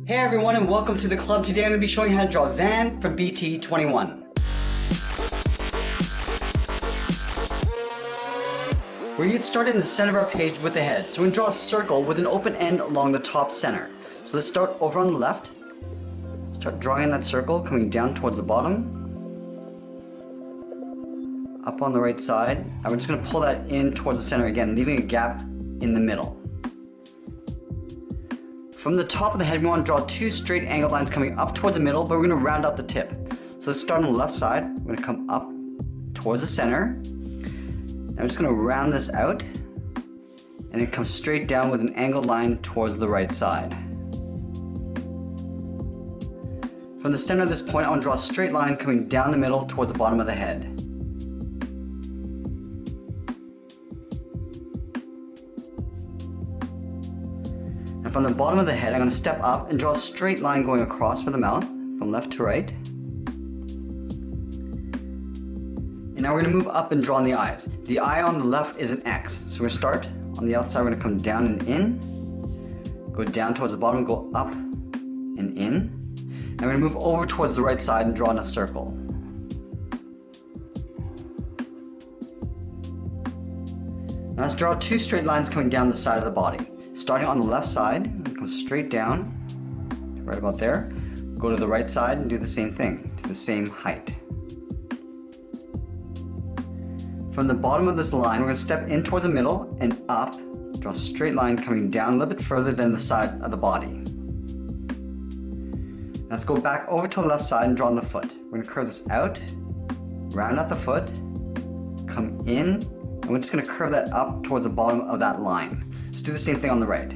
Hey everyone and welcome to the club. Today I'm going to be showing you how to draw a van from BT21. We're going to get started in the center of our page with the head. So we're going to draw a circle with an open end along the top center. So let's start over on the left. Start drawing that circle coming down towards the bottom. Up on the right side. And we're just going to pull that in towards the center again, leaving a gap in the middle. From the top of the head, we want to draw two straight angled lines coming up towards the middle, but we're going to round out the tip. So let's start on the left side. We're going to come up towards the center. Now I'm just going to round this out, and then come straight down with an angled line towards the right side. From the center of this point, I want to draw a straight line coming down the middle towards the bottom of the head. And from the bottom of the head, I'm going to step up and draw a straight line going across for the mouth, from left to right. And now we're going to move up and draw on the eyes. The eye on the left is an X. So we're going to start on the outside, we're going to come down and in, go down towards the bottom, go up and in. And we're going to move over towards the right side and draw in a circle. Now let's draw two straight lines coming down the side of the body. Starting on the left side, come straight down, right about there. Go to the right side and do the same thing, to the same height. From the bottom of this line, we're going to step in towards the middle and up, draw a straight line coming down a little bit further than the side of the body. Let's go back over to the left side and draw on the foot. We're going to curve this out, round out the foot, come in, and we're just going to curve that up towards the bottom of that line. Let's do the same thing on the right.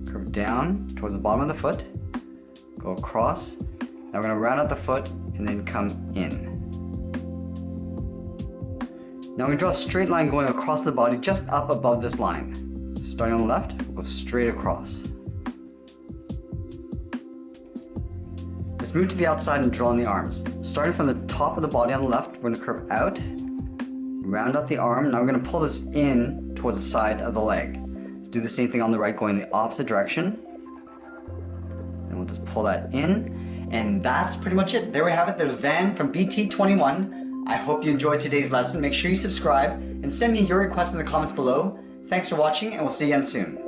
Curve down towards the bottom of the foot, go across. Now we're going to round out the foot and then come in. Now we're going to draw a straight line going across the body just up above this line. Starting on the left, we'll go straight across. Let's move to the outside and draw on the arms. Starting from the top of the body on the left, we're going to curve out, round out the arm. Now we're going to pull this in towards the side of the leg. Let's do the same thing on the right, going the opposite direction. And we'll just pull that in. And that's pretty much it. There we have it. There's Van from BT21. I hope you enjoyed today's lesson. Make sure you subscribe and send me your requests in the comments below. Thanks for watching, and we'll see you again soon.